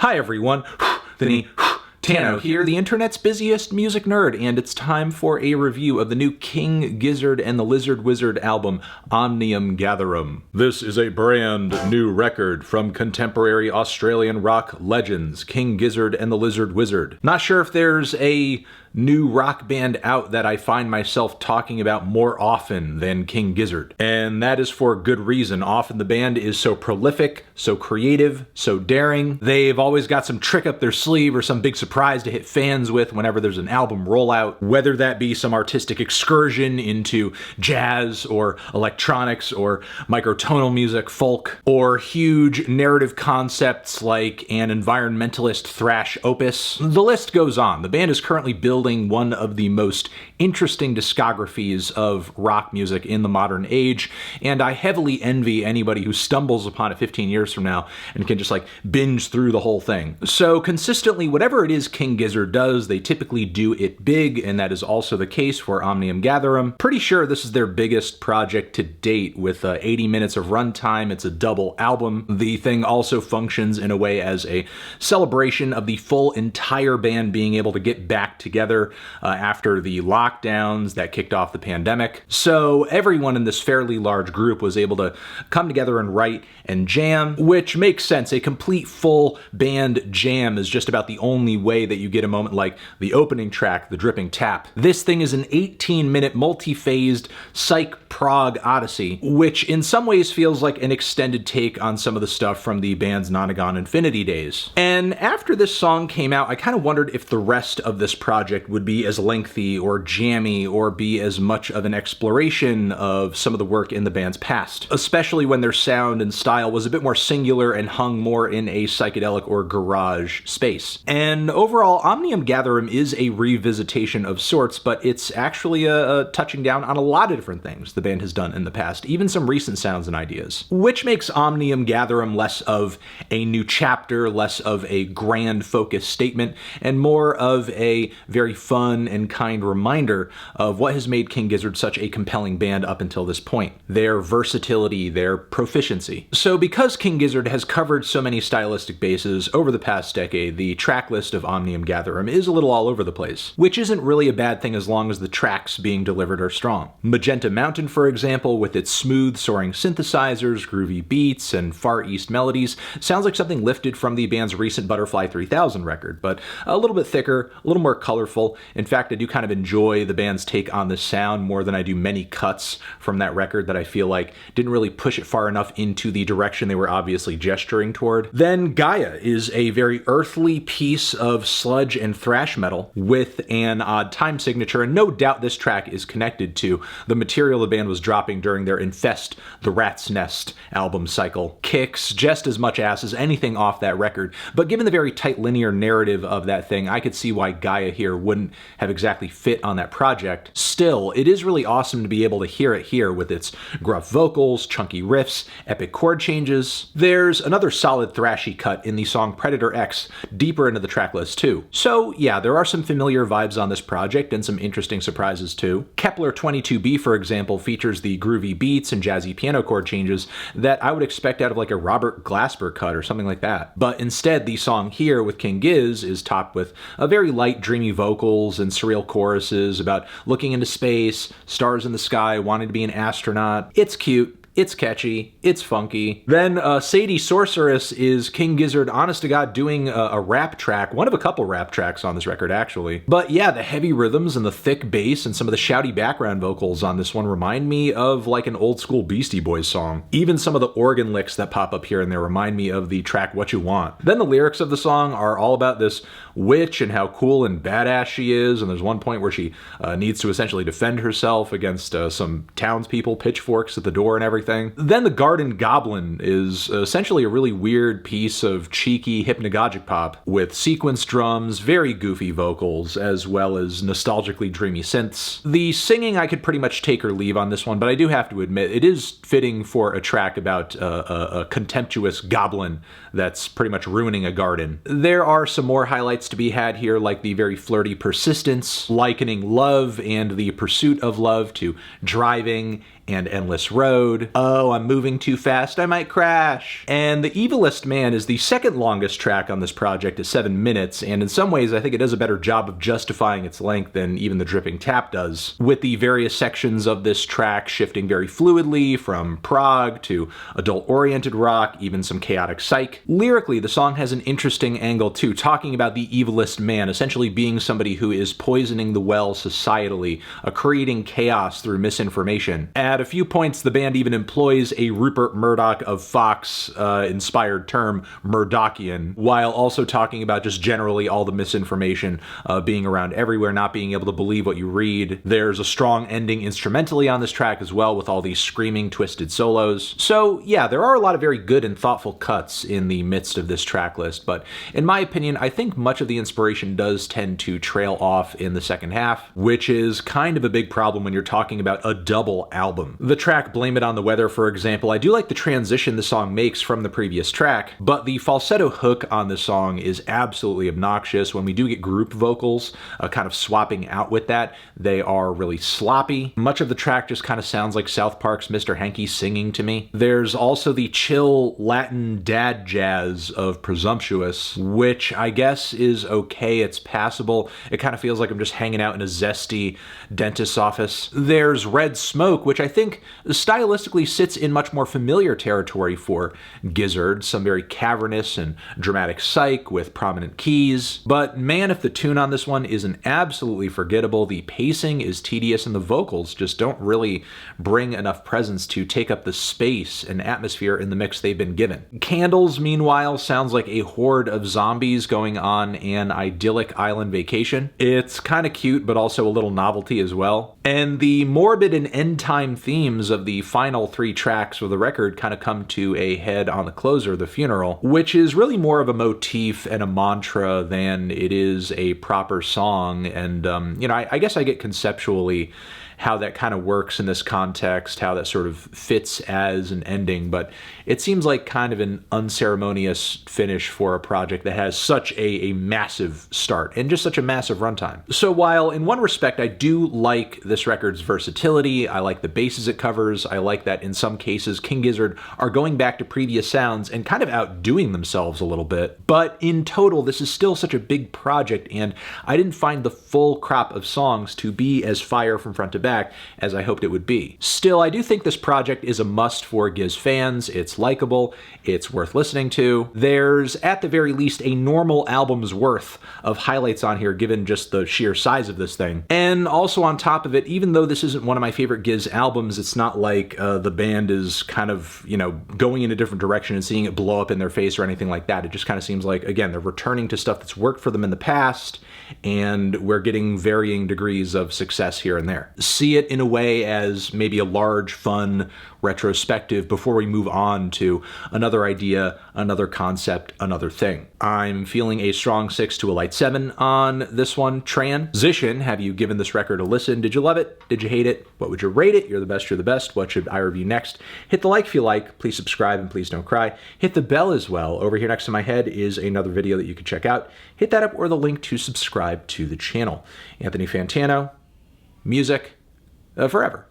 Hi everyone, Tano here, the internet's busiest music nerd, and it's time for a review of the new King Gizzard and the Lizard Wizard album, Omnium Gatherum. This is a brand new record from contemporary Australian rock legends, King Gizzard and the Lizard Wizard. Not sure if there's a new rock band out that I find myself talking about more often than King Gizard. And that is for good reason. Often the band is so prolific, so creative, so daring. They've always got some trick up their sleeve or some big surprise to hit fans with whenever there's an album rollout, whether that be some artistic excursion into jazz or electronics or microtonal music, folk, or huge narrative concepts like an environmentalist thrash opus. The list goes on. The band is currently building one of the most interesting discographies of rock music in the modern age, and I heavily envy anybody who stumbles upon it 15 years from now and can just like binge through the whole thing. So consistently, whatever it is King Gizard does, they typically do it big, and that is also the case for Omnium Gatherum. Pretty sure this is their biggest project to date with 80 minutes of runtime. It's a double album. The thing also functions in a way as a celebration of the full entire band being able to get back together after the lockdowns that kicked off the pandemic. So everyone in this fairly large group was able to come together and write and jam, which makes sense. A complete full band jam is just about the only way that you get a moment like the opening track, The Dripping Tap. This thing is an 18-minute multi-phased psych prog odyssey, which in some ways feels like an extended take on some of the stuff from the band's Nonagon Infinity days. And after this song came out, I kind of wondered if the rest of this project would be as lengthy or jammy or be as much of an exploration of some of the work in the band's past, especially when their sound and style was a bit more singular and hung more in a psychedelic or garage space. And overall, Omnium Gatherum is a revisitation of sorts, but it's actually a touching down on a lot of different things the band has done in the past, even some recent sounds and ideas, which makes Omnium Gatherum less of a new chapter, less of a grand focused statement, and more of a very fun and kind reminder of what has made King Gizard such a compelling band up until this point. Their versatility, their proficiency. So because King Gizard has covered so many stylistic bases over the past decade, the track list of Omnium Gatherum is a little all over the place, which isn't really a bad thing as long as the tracks being delivered are strong. Magenta Mountain, for example, with its smooth soaring synthesizers, groovy beats, and Far East melodies, sounds like something lifted from the band's recent Butterfly 3000 record, but a little bit thicker, a little more colorful. In fact, I do kind of enjoy the band's take on this sound more than I do many cuts from that record that I feel like didn't really push it far enough into the direction they were obviously gesturing toward. Then GAIA is a very earthly piece of sludge and thrash metal with an odd time signature, and no doubt this track is connected to the material the band was dropping during their Infest the Rat's Nest album cycle. Kicks just as much ass as anything off that record, but given the very tight linear narrative of that thing, I could see why GAIA here wouldn't have exactly fit on that project. Still, it is really awesome to be able to hear it here with its gruff vocals, chunky riffs, epic chord changes. There's another solid thrashy cut in the song Predator X, deeper into the track list too. So yeah, there are some familiar vibes on this project and some interesting surprises too. Kepler 22b, for example, features the groovy beats and jazzy piano chord changes that I would expect out of like a Robert Glasper cut or something like that. But instead, the song here with King Gizz is topped with a very light, dreamy vocals and surreal choruses about looking into space, stars in the sky, wanting to be an astronaut. It's cute. It's catchy, it's funky. Then Sadie Sorceress is King Gizard, honest to God, doing a rap track, one of a couple rap tracks on this record actually. But yeah, the heavy rhythms and the thick bass and some of the shouty background vocals on this one remind me of like an old school Beastie Boys song. Even some of the organ licks that pop up here and there remind me of the track What You Want. Then the lyrics of the song are all about this witch and how cool and badass she is, and there's one point where she needs to essentially defend herself against some townspeople, pitchforks at the door and everything. Then the Garden Goblin is essentially a really weird piece of cheeky hypnagogic pop with sequence drums, very goofy vocals, as well as nostalgically dreamy synths. The singing I could pretty much take or leave on this one, but I do have to admit it is fitting for a track about a contemptuous goblin that's pretty much ruining a garden. There are some more highlights to be had here, like the very flirty persistence, likening love and the pursuit of love to driving and Endless Road. Oh, I'm moving too fast, I might crash. And the EVILEST Man is the second longest track on this project at 7 minutes, and in some ways I think it does a better job of justifying its length than even the Dripping Tap does, with the various sections of this track shifting very fluidly from prog to adult-oriented rock, even some chaotic psych. Lyrically, the song has an interesting angle too, talking about the evilest man, essentially being somebody who is poisoning the well societally, creating chaos through misinformation. At a few points, the band even employs a Rupert Murdoch of Fox inspired term, Murdochian, while also talking about just generally all the misinformation being around everywhere, not being able to believe what you read. There's a strong ending instrumentally on this track as well, with all these screaming, twisted solos. So yeah, there are a lot of very good and thoughtful cuts in the midst of this track list, but in my opinion, I think much of the inspiration does tend to trail off in the second half, which is kind of a big problem when you're talking about a double album. The track Blame It on the Weather, for example, I do like the transition the song makes from the previous track, but the falsetto hook on this song is absolutely obnoxious. When we do get group vocals kind of swapping out with that, they are really sloppy. Much of the track just kind of sounds like South Park's Mr. Hanky singing to me. There's also the chill Latin dad jazz of Presumptuous, which I guess is okay, it's passable. It kind of feels like I'm just hanging out in a zesty dentist's office. There's Red Smoke, which I think stylistically sits in much more familiar territory for Gizzard, some very cavernous and dramatic psych with prominent keys. But man, if the tune on this one isn't absolutely forgettable, the pacing is tedious and the vocals just don't really bring enough presence to take up the space and atmosphere in the mix they've been given. Candles, meanwhile, sounds like a horde of zombies going on an idyllic island vacation. It's kind of cute, but also a little novelty as well. And the morbid and end-time themes of the final 3 tracks of the record kind of come to a head on the closer, The Funeral, which is really more of a motif and a mantra than it is a proper song. And, you know, I guess I get conceptually how that kind of works in this context, how that sort of fits as an ending, but it seems like kind of an unceremonious finish for a project that has such a massive start and just such a massive runtime. So while in one respect I do like this record's versatility, I like the bases it covers, I like that in some cases King Gizzard are going back to previous sounds and kind of outdoing themselves a little bit, but in total this is still such a big project and I didn't find the full crop of songs to be as fire from front to back as I hoped it would be. Still, I do think this project is a must for Gizz fans. It's likable, it's worth listening to. There's at the very least a normal album's worth of highlights on here given just the sheer size of this thing. And also on top of it, even though this isn't one of my favorite Gizz albums, it's not like the band is kind of, you know, going in a different direction and seeing it blow up in their face or anything like that. It just kind of seems like, again, they're returning to stuff that's worked for them in the past, and we're getting varying degrees of success here and there. See it in a way as maybe a large, fun retrospective before we move on to another idea, another concept, another thing. I'm feeling a strong 6 to a light 7 on this one. Transition, have you given this record a listen? Did you love it? Did you hate it? What would you rate it? You're the best, you're the best. What should I review next? Hit the like if you like, please subscribe and please don't cry. Hit the bell as well. Over here next to my head is another video that you can check out. Hit that up or the link to subscribe to the channel. Anthony Fantano, music forever.